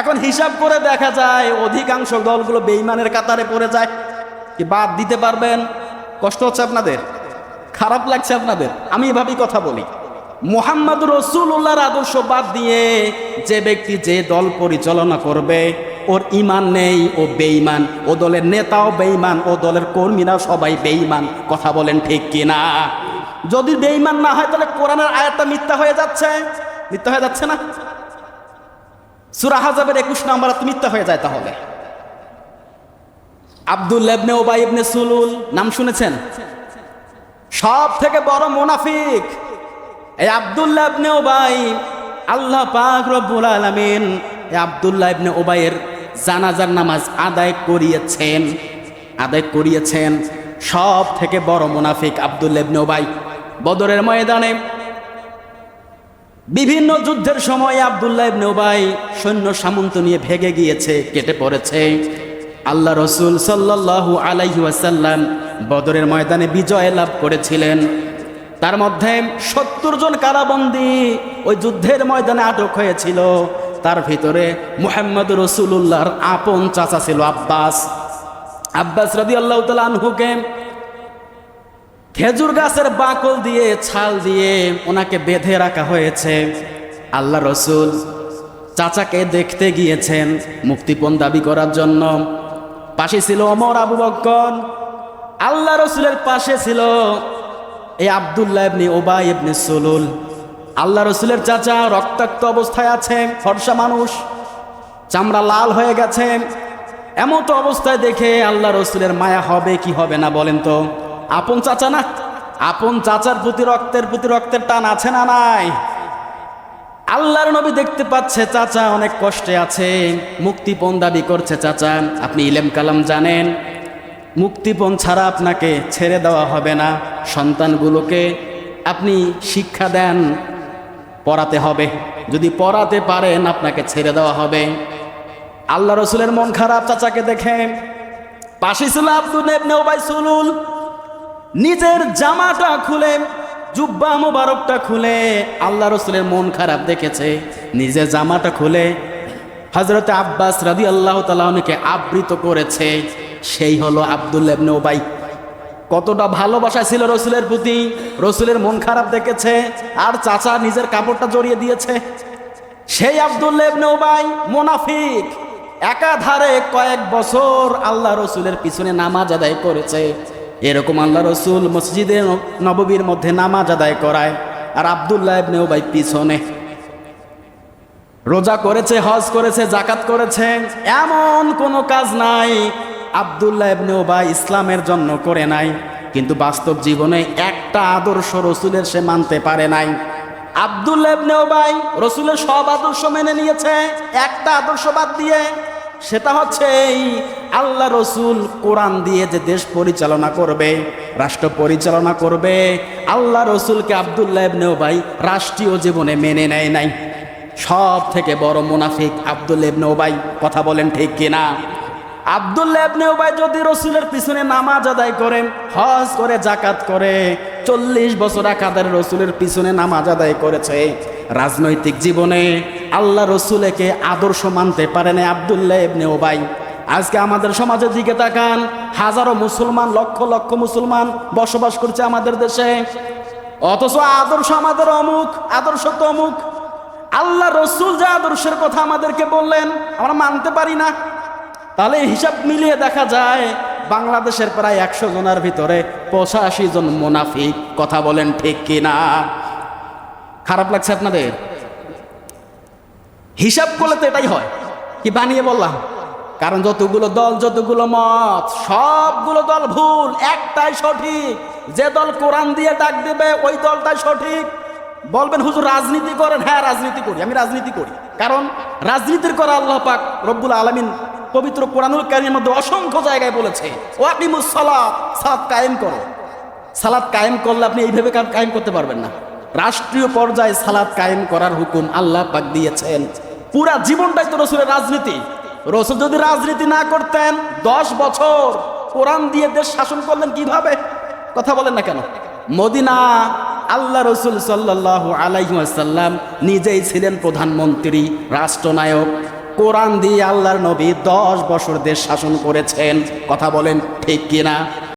এখন হিসাব করে দেখা যায় অধিকাংশ দলগুলো বেঈমানের কাতারে পড়ে যায়। কি বাদ দিতে পারবেন? কষ্ট হচ্ছে আপনাদের? খারাপ লাগছে আপনাদের? আমি এভাবেই কথা বলি, মুহাম্মদ রাসূলুল্লাহর আদর্শ বাদ দিয়ে যে ব্যক্তি যে দল পরিচালনা করবে ওর ঈমান নেই, ও বেঈমান। ও দলের নেতাও বেঈমান, ও দলের কর্মীরা সবাই বেঈমান। কথা বলেন ঠিক কিনা? যদি বেঈমান না হয় তাহলে কোরআনের আয়াতটা মিথ্যা হয়ে যাচ্ছে। মিথ্যা হয়ে যাচ্ছে না? সূরা আহজাবের 21 নম্বর আয়াত মিথ্যা হয়ে যায়। তাহলে আব্দুল্লাহ ইবনে উবাই ইবনে সুলুল নাম শুনেছেন? সব থেকে বড় মুনাফিক এই আব্দুল্লাহ ইবনে উবাই। আল্লাহ পাক রব্বুল আলামিন এই আব্দুল্লাহ ইবনে উবাইয়ের জানাজার নামাজ আদায় করিয়েছেন। সব থেকে বড় মুনাফিক আব্দুল্লাহ ইবনে উবাই। বদরের ময়দানে বিভিন্ন যুদ্ধের সময় আব্দুল্লাহ ইবনে উবাই সৈন্য সামন্ত নিয়ে ভেগে গিয়েছে, কেটে পড়েছে। আল্লাহ রসুল সাল্লাল্লাহু আলাইহি ওয়াসাল্লাম বদরের ময়দানে বিজয় লাভ করেছিলেন। তার মধ্যে 70 জন কারাবন্দী ওই যুদ্ধের ময়দানে আটক হয়েছিল। তার ভিতরে মুহাম্মদ রাসূলুল্লাহর আপন চাচা ছিল আব্বাস রাদিয়াল্লাহু তাআলা আনহুকে খেজুর গাছের বাকল দিয়ে, ছাল দিয়ে ওনাকে বেঁধে রাখা হয়েছে। আল্লাহ রসুল চাচাকে দেখতে গিয়েছেন মুক্তিপণ দাবি করার জন্য। পাশে ছিল ওমর, আবু বকর। আল্লাহ রসুলের পাশে ছিল এই আব্দুল্লাহ ইবনে উবাই ইবনে সুলুল। আল্লাহ রসুলের চাচা রক্তাক্ত অবস্থায় আছে, ফর্সা মানুষ, চামড়া লাল হয়ে গেছে। এমত অবস্থায় দেখে আল্লাহ রসুলের মায়া হবে কি হবে না বলেন তো? আপন চাচা না? আপন চাচার প্রতি রক্তের টান আছে না নাই? আল্লাহর নবী দেখতে পাচ্ছে চাচা অনেক কষ্টে আছে, মুক্তিপণ দাবি করছে। চাচা, আপনি ইলম কালাম জানেন, মুক্তিপণ ছাড়া আপনাকে ছেড়ে দেওয়া হবে না। সন্তানগুলোকে আপনি শিক্ষা দেন, পড়াতে হবে। যদি পড়াতে পারেন আপনাকে ছেড়ে দেওয়া হবে। আল্লাহ রসুলের মন খারাপ চাচাকে দেখে। পাশে ছিল আব্দুল্লাহ ইবনে উবাই সুলুল। নিজের জামাটা খুলে, জুব্বা মুবারকটা খুলে, আল্লাহ রসুলের মন খারাপ দেখেছে, নিজের জামাটা খুলে হযরত আব্বাস রাদিয়াল্লাহু তাআলা আনহুকে আবৃত করেছে। সেই হলো আব্দুল্লাহ ইবনে উবাই। কতটা ভালোবাসা ছিল রসুলের প্রতি। রসুলের মন খারাপ দেখেছে আর চাচা নিজের কাপড়টা জড়িয়ে দিয়েছে। সেই আব্দুল্লাহ ইবনে উবাই মুনাফিক। একাধারে কয়েক বছর আল্লাহ রসুলের পিছনে নামাজ আদায় করেছে। এরকম আল্লাহ রসুল মসজিদে নববীর মধ্যে নামাজ আদায় করায়, আর আব্দুল্লাহ ইবনে উবাই পিছনে। রোজা করেছে, হজ করেছে, জাকাত করেছে, এমন কোনো কাজ নাই আব্দুল্লাহ ইবনে উবাই ইসলামের জন্য করে নাই। কিন্তু বাস্তব জীবনে একটা আদর্শ রসুলের সে মানতে পারে নাই। আব্দুল্লাহ ইবনে উবাই রসুলের সব আদর্শ মেনে নিয়েছে, একটা আদর্শ বাদ দিয়ে। সেটা হচ্ছে এই আল্লাহ রসুল কোরআন দিয়ে যে দেশ পরিচালনা করবে, রাষ্ট্র পরিচালনা করবে, আল্লাহ রসুলকে আব্দুল্লাহ ইবনে উবাই রাষ্ট্রীয় জীবনে মেনে নেয় নাই। সব থেকে বড় মুনাফিক আব্দুল্লাহ ইবনে উবাই। কথা বলেন ঠিক কিনা? আব্দুল্লাহ ইবনে উবাই যদি রসুলের পিছনে নামাজ আদায় করে, হজ করে, জাকাত করে, 40 বছর একাধারে রসুলের পিছনে নামাজ আদায় করেছে, রাজনৈতিক জীবনে আল্লাহ রসুলকে আদর্শ মানতে পারে না আব্দুল্লাহ ইবনে উবাই। আজকে আমাদের সমাজের দিকে তাকান, হাজারো মুসলমান, লক্ষ লক্ষ মুসলমান বসবাস করছে আমাদের দেশে, অথচ আদর্শ আমাদের অমুক, আদর্শ তো অমুক। আল্লাহ রসুল যে আদর্শের কথা আমাদেরকে বললেন আমরা মানতে পারি না। তাহলে হিসাব মিলিয়ে দেখা যায় বাংলাদেশের প্রায় 100 জনের ভিতরে 85 জন মুনাফিক। কথা বলেন ঠিক কিনা? খারাপ লাগছে আপনাদের? হিসাব করলে তো এটাই হয়। কি বানিয়ে বললাম? কারণ যতগুলো দল, যতগুলো মত, সবগুলো দল ভুল, একটাই সঠিক। যে দল কোরআন দিয়ে ডাক দেবে ওই দলটাই সঠিক। বলবেন হুজুর রাজনীতি করেন। হ্যাঁ, রাজনীতি করি, আমি রাজনীতি করি। কারণ রাজনীতির করা আল্লাহ পাক রব্বুল আলামিন পবিত্র কোরআনুল কারীমের মধ্যে অসংখ্য জায়গায় বলেছে, ওয়াকিমুস সালাত, সালাত কায়েম করো। সালাত কায়েম করলে আপনি এইভাবে কায়েম করতে পারবেন না। রাষ্ট্রীয় পর্যায়ে সালাত কায়েম করার হুকুম আল্লাহ পাক দিয়েছেন। পুরা জীবনটাই তো রসুলের রাজনীতি। রসুল যদি রাজনীতি না করতেন 10 বছর কোরআন দিয়ে দেশ শাসন করলেন কিভাবে? কথা বলেন না কেন? মদিনা আল্লাহ রসুল সাল্লাল্লাহু আলাইহি ওয়াসাল্লাম নিজেই ছিলেন প্রধানমন্ত্রী, রাষ্ট্রনায়ক। কোরআন দিয়ে আল্লাহর নবী 10 বছর দেশ শাসন করেছেন। কথা বলেন ঠিক কিনা?